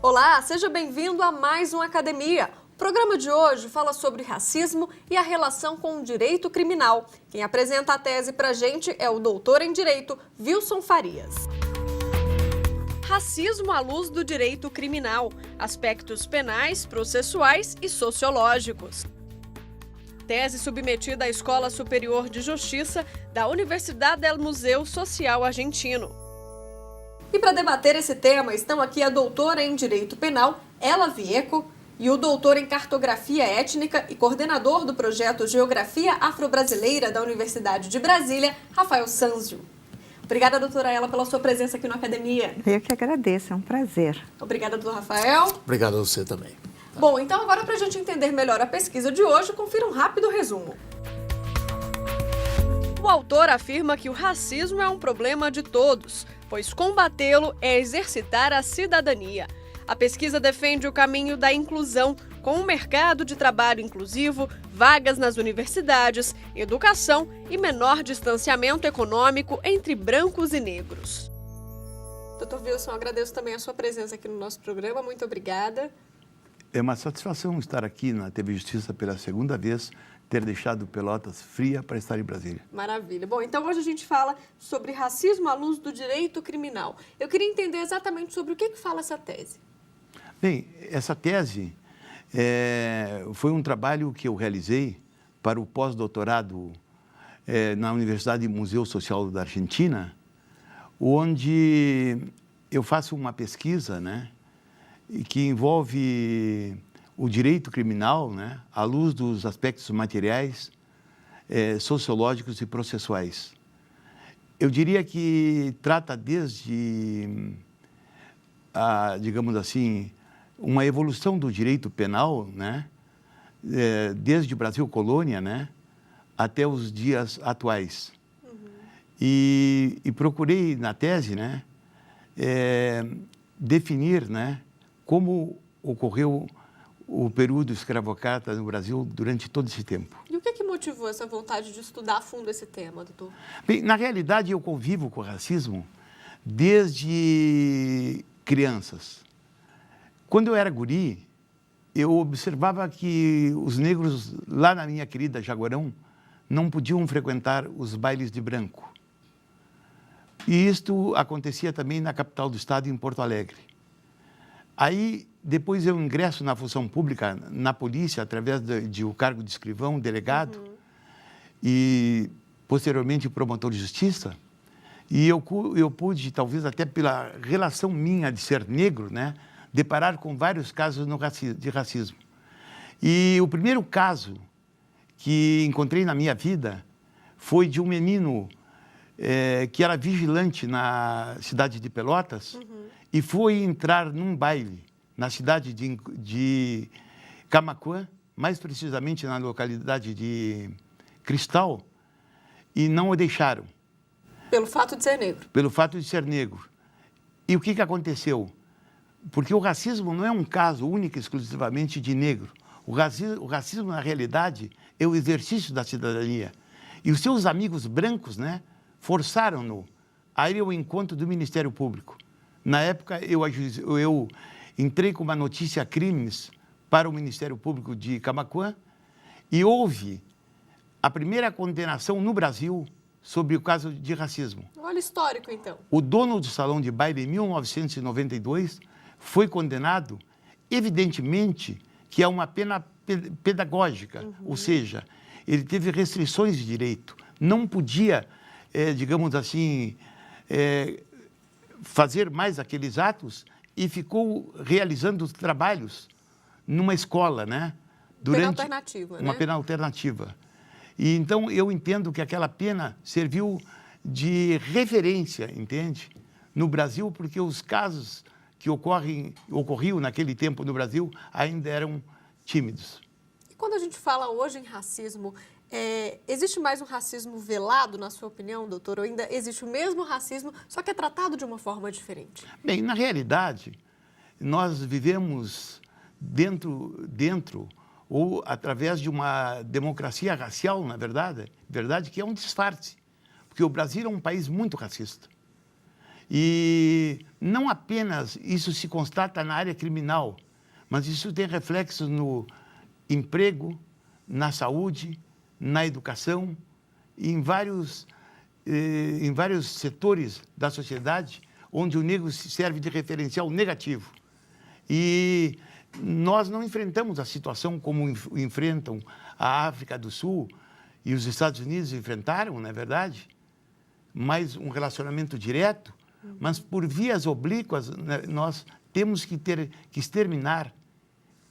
Olá, seja bem-vindo a mais um Academia. O programa de hoje fala sobre racismo e a relação com o direito criminal. Quem apresenta a tese pra gente é o doutor em Direito, Wilson Farias. Racismo à luz do direito criminal, aspectos penais, processuais e sociológicos. Tese submetida à Escola Superior de Justiça da Universidade del Museu Social Argentino. E para debater esse tema estão aqui a doutora em Direito Penal, Ela Vieco, e o doutor em Cartografia Étnica e coordenador do projeto Geografia Afro-Brasileira da Universidade de Brasília, Rafael Sanzio. Obrigada, doutora Ela, pela sua presença aqui no Academia. Eu que agradeço, é um prazer. Obrigada, doutor Rafael. Obrigado a você também. Bom, então agora para a gente entender melhor a pesquisa de hoje, confira um rápido resumo. O autor afirma que o racismo é um problema de todos, pois combatê-lo é exercitar a cidadania. A pesquisa defende o caminho da inclusão, com um mercado de trabalho inclusivo, vagas nas universidades, educação e menor distanciamento econômico entre brancos e negros. Dr. Wilson, agradeço também a sua presença aqui no nosso programa. Muito obrigada. É uma satisfação estar aqui na TV Justiça pela segunda vez, ter deixado Pelotas fria para estar em Brasília. Maravilha. Bom, então hoje a gente fala sobre racismo à luz do direito criminal. Eu queria entender exatamente sobre o que fala essa tese. Bem, essa tese foi um trabalho que eu realizei para o pós-doutorado na Universidade Museu Social da Argentina, onde eu faço uma pesquisa, né, que envolve o direito criminal, né, à luz dos aspectos materiais, sociológicos e processuais. Eu diria que trata desde, digamos assim, uma evolução do direito penal, né, desde o Brasil colônia, né, até os dias atuais. Uhum. E procurei na tese, né, definir, né, como ocorreu o período escravocrata no Brasil durante todo esse tempo. E o que motivou essa vontade de estudar a fundo esse tema, doutor? Bem, na realidade, eu convivo com o racismo desde crianças. Quando eu era guri, eu observava que os negros, lá na minha querida Jaguarão, não podiam frequentar os bailes de branco. E isto acontecia também na capital do estado, em Porto Alegre. Aí, depois eu ingresso na função pública, na polícia, através de um cargo de escrivão, delegado, e posteriormente promotor de justiça. E eu pude, talvez até pela relação minha de ser negro, né, deparar com vários casos de racismo. E o primeiro caso que encontrei na minha vida foi de um menino que era vigilante na cidade de Pelotas, e foi entrar num baile na cidade de Camaquã, mais precisamente na localidade de Cristal, e não o deixaram. Pelo fato de ser negro? Pelo fato de ser negro. E o que aconteceu? Porque o racismo não é um caso único e exclusivamente de negro. O racismo, na realidade, é o exercício da cidadania. E os seus amigos brancos, né, forçaram-no a ir ao encontro do Ministério Público. Na época, eu entrei com uma notícia crimes para o Ministério Público de Camaquã e houve a primeira condenação no Brasil sobre o caso de racismo. Olha o histórico, então. O dono do salão de baile, em 1992, foi condenado, evidentemente, que é uma pena pedagógica, ou seja, ele teve restrições de direito, não podia, digamos assim, fazer mais aqueles atos e ficou realizando os trabalhos numa escola, né? Pena alternativa, uma pena alternativa. E então eu entendo que aquela pena serviu de referência, entende? No Brasil, porque os casos que ocorriam naquele tempo no Brasil ainda eram tímidos. E quando a gente fala hoje em racismo, existe mais um racismo velado, na sua opinião, doutor? Ou ainda existe o mesmo racismo, só que é tratado de uma forma diferente? Bem, na realidade, nós vivemos dentro ou através de uma democracia racial, na verdade, que é um disfarce. Porque o Brasil é um país muito racista. E não apenas isso se constata na área criminal, mas isso tem reflexos no emprego, na saúde, na educação, e em vários setores da sociedade onde o negro se serve de referencial negativo. E nós não enfrentamos a situação como enfrentam a África do Sul e os Estados Unidos enfrentaram, não é verdade? Mais um relacionamento direto, mas por vias oblíquas, né, nós temos que exterminar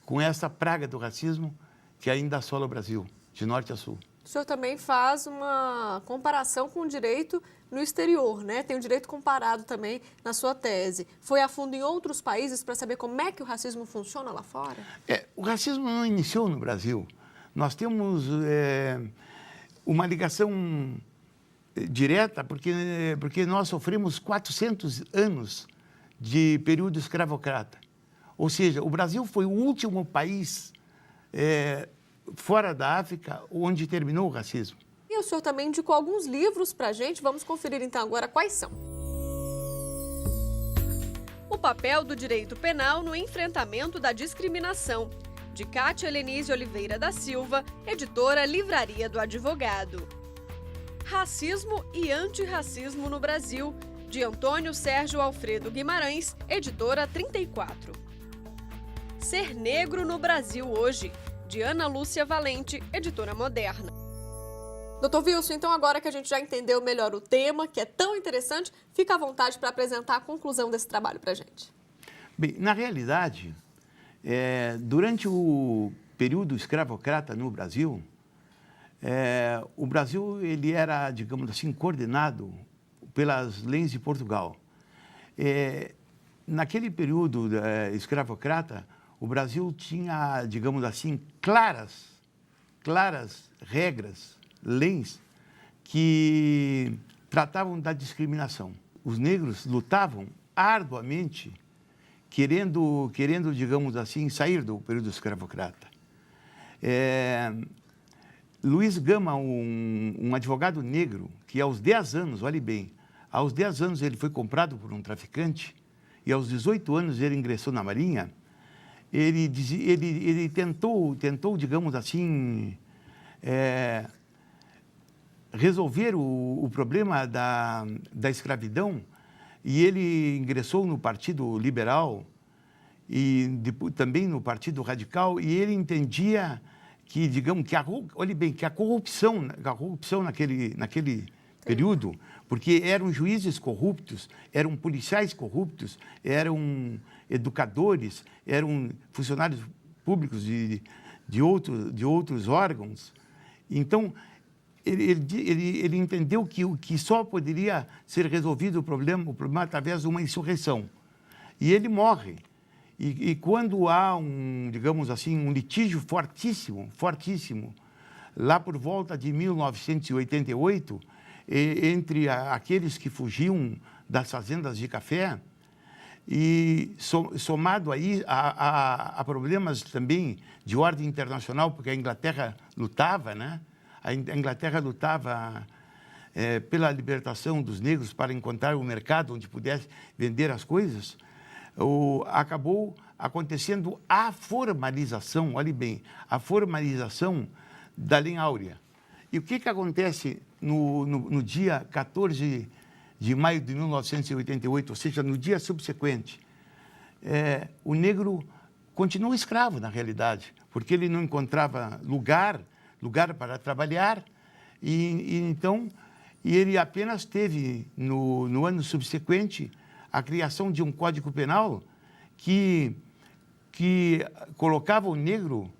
com essa praga do racismo que ainda assola o Brasil, de norte a sul. O senhor também faz uma comparação com o direito no exterior, né? Tem o direito comparado também na sua tese. Foi a fundo em outros países para saber como é que o racismo funciona lá fora? O racismo não iniciou no Brasil. Nós temos uma ligação direta porque nós sofremos 400 anos de período escravocrata. Ou seja, o Brasil foi o último país fora da África onde terminou o racismo. E o senhor também indicou alguns livros para a gente. Vamos conferir então agora quais são. O papel do direito penal no enfrentamento da discriminação, de Cátia Helenise Oliveira da Silva, editora Livraria do Advogado. Racismo e Antirracismo no Brasil, de Antônio Sérgio Alfredo Guimarães, editora 34. Ser Negro no Brasil Hoje, de Ana Lúcia Valente, editora Moderna. Doutor Wilson, então agora que a gente já entendeu melhor o tema, que é tão interessante, fica à vontade para apresentar a conclusão desse trabalho para a gente. Bem, na realidade, durante o período escravocrata no Brasil, o Brasil ele era, digamos assim, coordenado pelas leis de Portugal. Naquele período escravocrata, o Brasil tinha, digamos assim, claras regras, leis que tratavam da discriminação. Os negros lutavam arduamente, querendo, digamos assim, sair do período escravocrata. Luiz Gama, um advogado negro, que aos 10 anos, olhe bem, aos 10 anos ele foi comprado por um traficante e aos 18 anos ele ingressou na Marinha, ele tentou, digamos assim, resolver o problema da escravidão e ele ingressou no Partido Liberal e também no Partido Radical e ele entendia que, digamos, olhe bem, que a corrupção naquele período, porque eram juízes corruptos, eram policiais corruptos, eram educadores, eram funcionários públicos de outros órgãos. Então, ele entendeu que só poderia ser resolvido o problema através de uma insurreição. E ele morre. E quando há digamos assim, um litígio fortíssimo, lá por volta de 1988, entre aqueles que fugiam das fazendas de café, e somado aí a problemas também de ordem internacional, porque a Inglaterra lutava, né? A Inglaterra lutava pela libertação dos negros para encontrar um mercado onde pudesse vender as coisas. Acabou acontecendo a formalização, olhe bem, a formalização da Lei Áurea. E o que acontece no dia 14 de maio de 1988, ou seja, no dia subsequente? O negro continua escravo, na realidade, porque ele não encontrava lugar para trabalhar, e ele apenas teve, no ano subsequente, a criação de um Código Penal que colocava o negro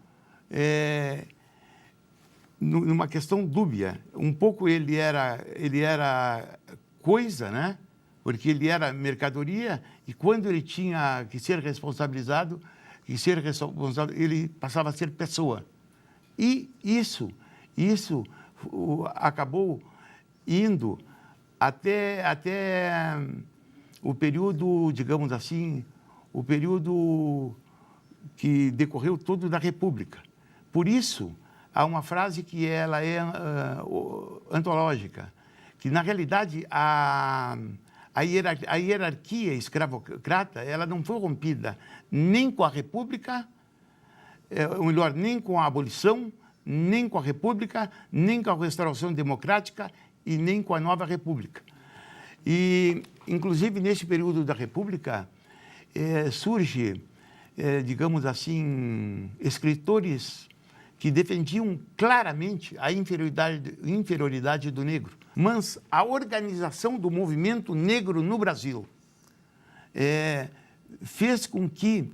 numa questão dúbia. Um pouco ele era coisa, né? Porque ele era mercadoria e quando ele tinha que ser responsabilizado, ele passava a ser pessoa. E isso acabou indo até o período, digamos assim, o período que decorreu todo da República. Por isso, há uma frase que ela é antológica, que, na realidade, a a hierarquia escravocrata, ela não foi rompida nem com a República, ou melhor, nem com a abolição, nem com a República, nem com a restauração democrática e nem com a nova República. E, inclusive, nesse período da República, surge, digamos assim, escritores que defendiam claramente a inferioridade do negro. Mas a organização do movimento negro no Brasil fez com que,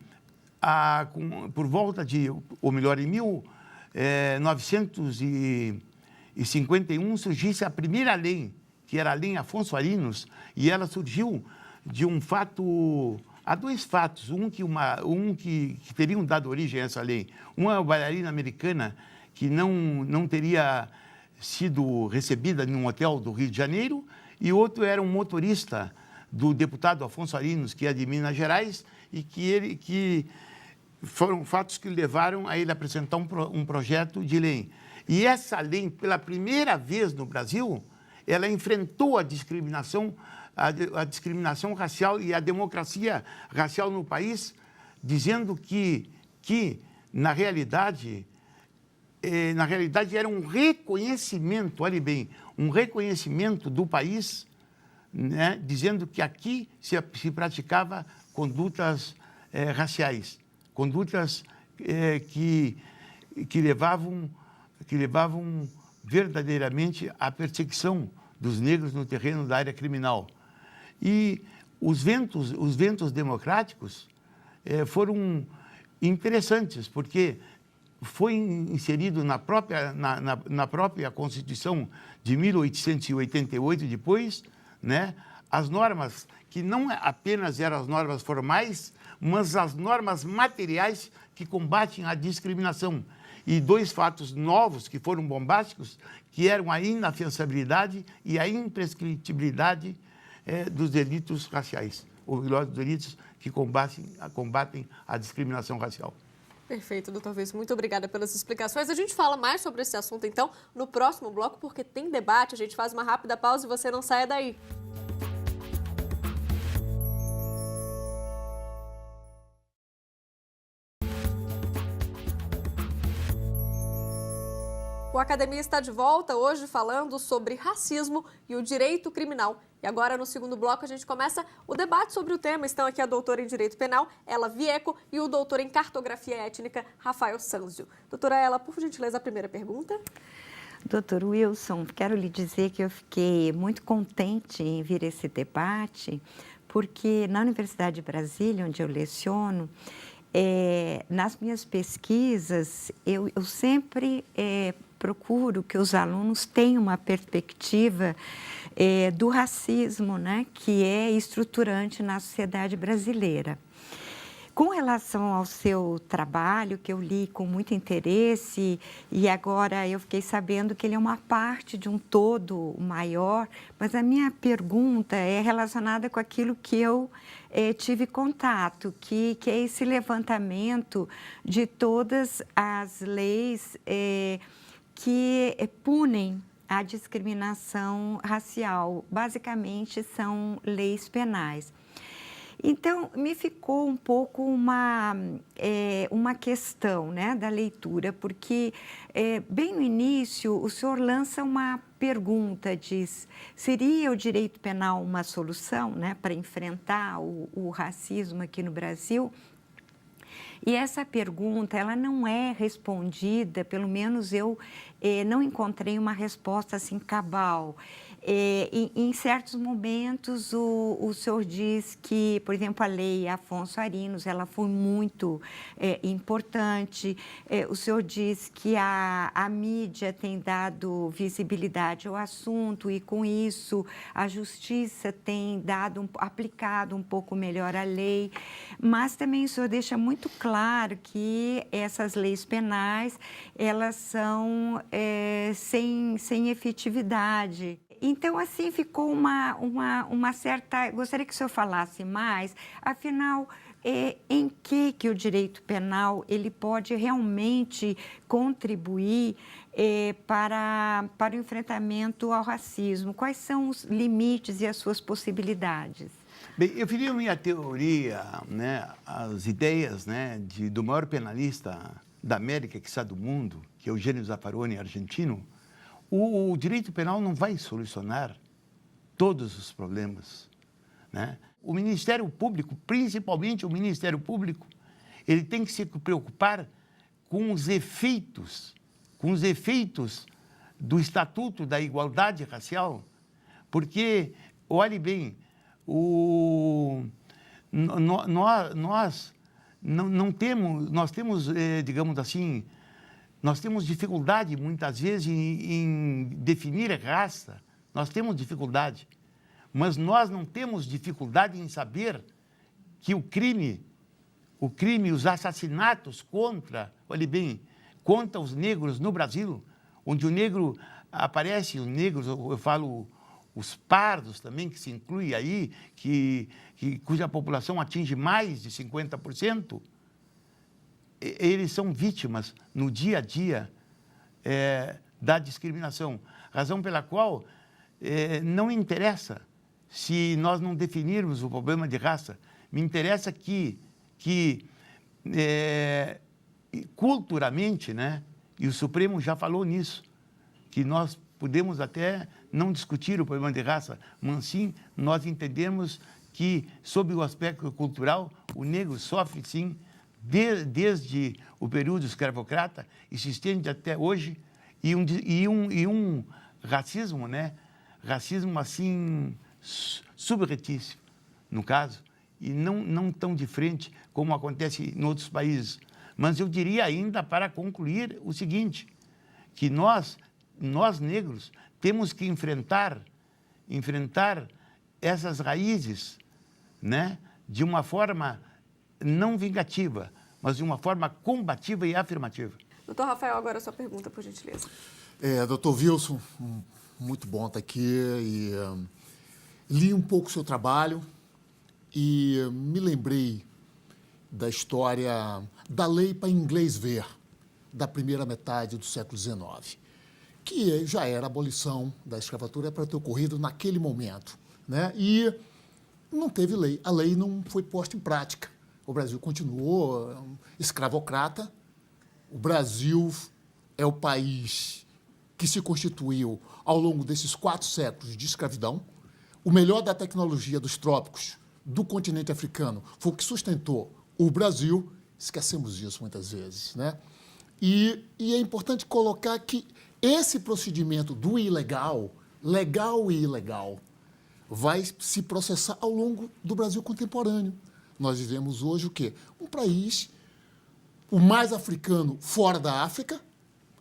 por volta de, ou melhor, em 1951, surgisse a primeira lei, que era a Lei Afonso Arinos, e ela surgiu de um fato... Há dois fatos, um que teriam dado origem a essa lei. Uma bailarina americana que não teria sido recebida num hotel do Rio de Janeiro, e outro era um motorista do deputado Afonso Arinos, que é de Minas Gerais, e que foram fatos que levaram a ele apresentar um projeto de lei. E essa lei, pela primeira vez no Brasil, ela enfrentou a discriminação racial e a democracia racial no país, dizendo que na realidade era um reconhecimento, olhe bem, um reconhecimento do país, né, dizendo que aqui se praticava condutas raciais, condutas que levavam verdadeiramente à perseguição dos negros no terreno da área criminal. E os ventos democráticos foram interessantes, porque foi inserido na própria Constituição de 1888, depois, né, as normas que não apenas eram as normas formais, mas as normas materiais que combatem a discriminação. E dois fatos novos que foram bombásticos, que eram a inafiançabilidade e a imprescritibilidade dos delitos raciais, ou melhor, dos delitos que combatem a discriminação racial. Perfeito, doutor Wilson. Muito obrigada pelas explicações. A gente fala mais sobre esse assunto, então, no próximo bloco, porque tem debate. A gente faz uma rápida pausa e você não saia daí. O Academia está de volta hoje falando sobre racismo e o direito criminal. E agora, no segundo bloco, a gente começa o debate sobre o tema. Estão aqui a doutora em Direito Penal, Ela Vieco, e o doutor em Cartografia Étnica, Rafael Sanzio. Doutora Ela, por gentileza, a primeira pergunta. Doutor Wilson, quero lhe dizer que eu fiquei muito contente em vir esse debate, porque na Universidade de Brasília, onde eu leciono, nas minhas pesquisas, eu sempre procuro que os alunos tenham uma perspectiva do racismo, né, que é estruturante na sociedade brasileira. Com relação ao seu trabalho, que eu li com muito interesse, e agora eu fiquei sabendo que ele é uma parte de um todo maior, mas a minha pergunta é relacionada com aquilo que eu tive contato, que é esse levantamento de todas as leis que punem a discriminação racial. Basicamente, são leis penais. Então, me ficou um pouco uma questão, né, da leitura, porque bem no início o senhor lança uma pergunta, diz, seria o direito penal uma solução, né, para enfrentar o racismo aqui no Brasil? E essa pergunta, ela não é respondida, pelo menos eu não encontrei uma resposta assim cabal. Em certos momentos, o senhor diz que, por exemplo, a lei Afonso Arinos, ela foi muito importante. O senhor diz que a mídia tem dado visibilidade ao assunto e, com isso, a justiça tem aplicado um pouco melhor a lei. Mas também o senhor deixa muito claro que essas leis penais, elas são sem efetividade. Então, assim, ficou uma certa... Gostaria que o senhor falasse mais. Afinal, em que o direito penal ele pode realmente contribuir para o enfrentamento ao racismo? Quais são os limites e as suas possibilidades? Bem, eu fiz a minha teoria, né, as ideias, né, do maior penalista da América, que está do mundo, que é Eugênio Zaffaroni, argentino. O direito penal não vai solucionar todos os problemas, né? O Ministério Público, principalmente o Ministério Público, ele tem que se preocupar com os efeitos do Estatuto da Igualdade Racial, porque, olhe bem, nós temos, digamos assim, nós temos dificuldade, muitas vezes, em definir raça. Nós temos dificuldade. Mas nós não temos dificuldade em saber que o crime, os assassinatos olhe bem, contra os negros no Brasil, onde o negro aparece, os negros, eu falo os pardos também, que se inclui aí, cuja população atinge mais de 50%, eles são vítimas no dia a dia da discriminação. Razão pela qual não interessa se nós não definirmos o problema de raça. Me interessa que culturalmente, né, e o Supremo já falou nisso, que nós podemos até não discutir o problema de raça, mas sim nós entendemos que, sob o aspecto cultural, o negro sofre, sim, desde o período escravocrata e se estende até hoje, e um racismo, né? Racismo, assim, subretício, no caso, e não tão de frente como acontece em outros países. Mas eu diria ainda, para concluir, o seguinte, que nós negros, temos que enfrentar essas raízes, né, de uma forma não vingativa, mas de uma forma combativa e afirmativa. Doutor Rafael, agora a sua pergunta, por gentileza. Doutor Wilson, muito bom estar aqui. E li um pouco o seu trabalho e me lembrei da história da lei para inglês ver, da primeira metade do século XIX, que já era a abolição da escravatura para ter ocorrido naquele momento, né? E não teve lei, a lei não foi posta em prática. O Brasil continuou escravocrata. O Brasil é o país que se constituiu ao longo desses 4 séculos de escravidão. O melhor da tecnologia dos trópicos do continente africano foi o que sustentou o Brasil. Esquecemos disso muitas vezes, né? E é importante colocar que esse procedimento do ilegal, legal e ilegal, vai se processar ao longo do Brasil contemporâneo. Nós vivemos hoje o quê? Um país, o mais africano fora da África.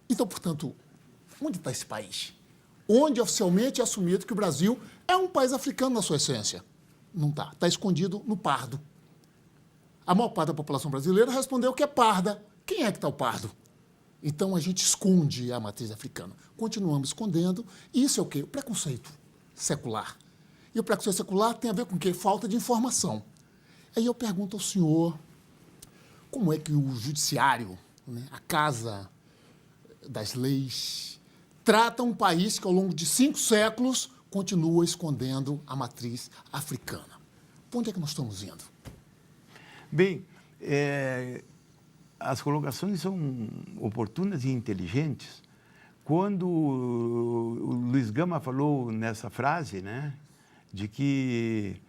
Então, portanto, onde está esse país? Onde oficialmente é assumido que o Brasil é um país africano na sua essência? Não está. Está escondido no pardo. A maior parte da população brasileira respondeu que é parda. Quem é que está o pardo? Então, a gente esconde a matriz africana. Continuamos escondendo. E isso é o quê? O preconceito secular. E o preconceito secular tem a ver com o quê? Falta de informação. Aí eu pergunto ao senhor, como é que o judiciário, né, a casa das leis, trata um país que, ao longo de 5 séculos, continua escondendo a matriz africana? Para onde é que nós estamos indo? Bem, as colocações são oportunas e inteligentes. Quando o Luiz Gama falou nessa frase, né, de que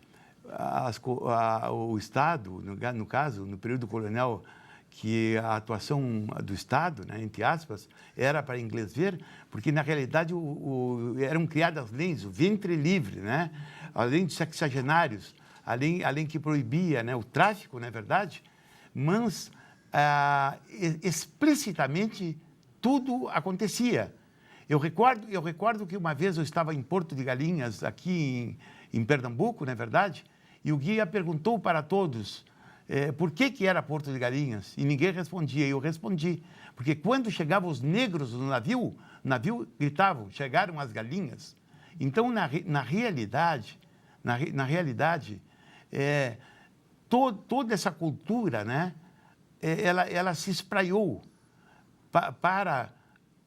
o Estado, no caso, no período colonial, que a atuação do Estado, né, entre aspas, era para inglês ver, porque, na realidade, eram criadas leis, o ventre livre, né, além dos sexagenários, além que proibia, né, o tráfico, não é verdade? Mas, explicitamente, tudo acontecia. Eu recordo que uma vez eu estava em Porto de Galinhas, aqui em Pernambuco, não é verdade? E o guia perguntou para todos por que era Porto de Galinhas, e ninguém respondia. Eu respondi, porque quando chegavam os negros no navio, gritavam, chegaram as galinhas. Então, na realidade, toda essa cultura, né, ela se espraiou para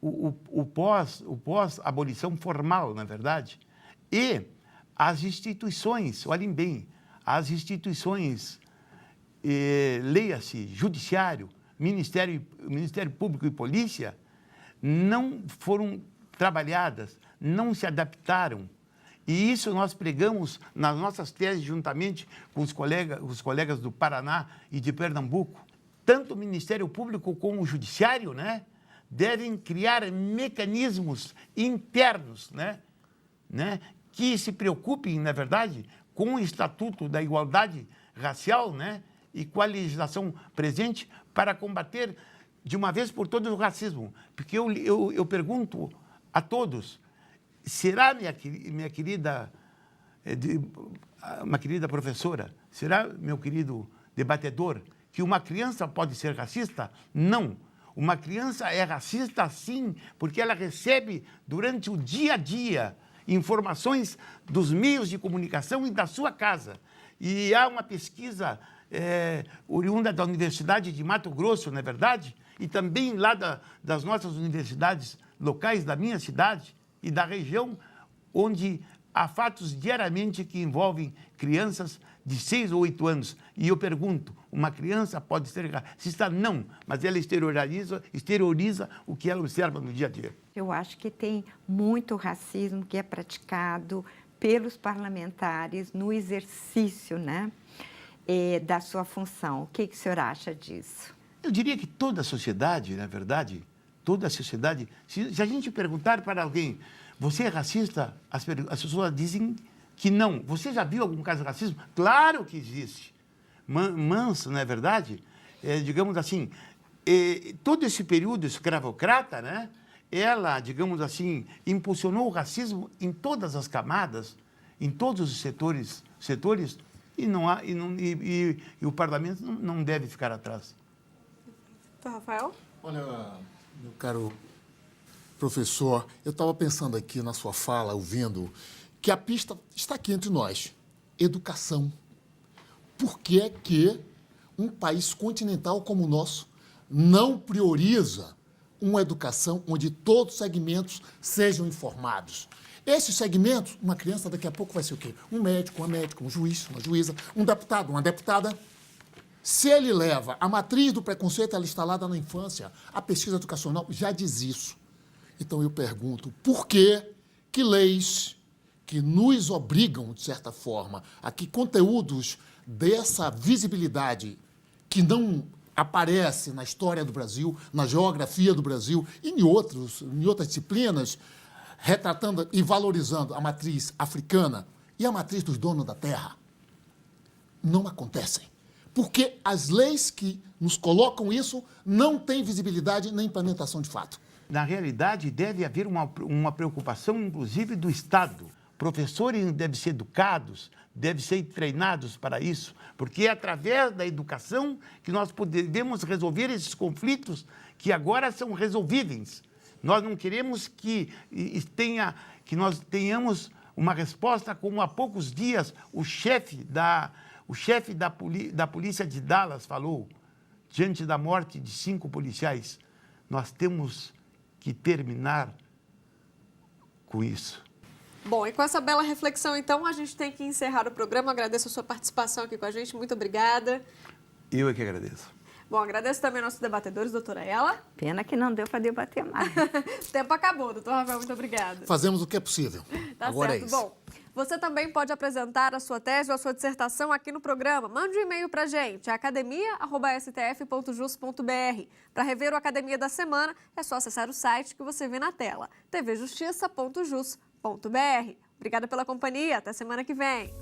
o pós-abolição formal, na verdade. E as instituições, olhem bem, as instituições, leia-se, judiciário, Ministério Público e Polícia, não foram trabalhadas, não se adaptaram. E isso nós pregamos nas nossas teses, juntamente com os colegas do Paraná e de Pernambuco. Tanto o Ministério Público como o Judiciário, né, devem criar mecanismos internos, né, que se preocupem, na verdade, com o Estatuto da Igualdade Racial, né, e com a legislação presente para combater de uma vez por todas o racismo. Porque eu pergunto a todos, será, minha querida professora, será, meu querido debatedor, que uma criança pode ser racista? Não. Uma criança é racista, sim, porque ela recebe durante o dia a dia informações dos meios de comunicação e da sua casa. E há uma pesquisa oriunda da Universidade de Mato Grosso, não é verdade? E também lá das nossas universidades locais, da minha cidade e da região, onde há fatos diariamente que envolvem crianças de 6 ou 8 anos. E eu pergunto, uma criança pode ser racista? Não, mas ela exterioriza o que ela observa no dia a dia. Eu acho que tem muito racismo que é praticado pelos parlamentares no exercício, né, da sua função. O que o senhor acha disso? Eu diria que toda a sociedade, na verdade, toda a sociedade, se a gente perguntar para alguém, você é racista? As pessoas dizem que não. Você já viu algum caso de racismo? Claro que existe. Mas, não é verdade? Digamos assim, todo esse período escravocrata, né, ela, digamos assim, impulsionou o racismo em todas as camadas, em todos os setores e o parlamento não deve ficar atrás. Rafael? Olha, meu caro professor, eu estava pensando aqui na sua fala, ouvindo, que a pista está aqui entre nós. Educação. Por que é que um país continental como o nosso não prioriza uma educação onde todos os segmentos sejam informados? Esses segmentos, uma criança daqui a pouco vai ser o quê? Um médico, uma médica, um juiz, uma juíza, um deputado, uma deputada. Se ele leva a matriz do preconceito, ela instalada na infância, a pesquisa educacional já diz isso. Então eu pergunto, por que leis que nos obrigam, de certa forma, a que conteúdos dessa visibilidade que não aparece na história do Brasil, na geografia do Brasil e em outras disciplinas, retratando e valorizando a matriz africana e a matriz dos donos da terra, não acontecem? Porque as leis que nos colocam isso não têm visibilidade nem implementação de fato. Na realidade, deve haver uma preocupação, inclusive, do Estado. Professores devem ser educados, devem ser treinados para isso, porque é através da educação que nós podemos resolver esses conflitos que agora são resolvíveis. Nós não queremos que nós tenhamos uma resposta como há poucos dias o chefe da polícia de Dallas falou, diante da morte de 5 policiais. Nós temos que terminar com isso. Bom, e com essa bela reflexão, então, a gente tem que encerrar o programa. Agradeço a sua participação aqui com a gente. Muito obrigada. Eu é que agradeço. Bom, agradeço também aos nossos debatedores, doutora Ela. Pena que não deu para debater mais. O tempo acabou, doutor Rafael, muito obrigada. Fazemos o que é possível. Tá Agora certo. é isso. Bom, você também pode apresentar a sua tese ou a sua dissertação aqui no programa. Mande um e-mail para a gente, academia@stf.jus.br. Para rever o Academia da Semana, é só acessar o site que você vê na tela, tvjustiça.jus.br. Obrigada pela companhia, até semana que vem.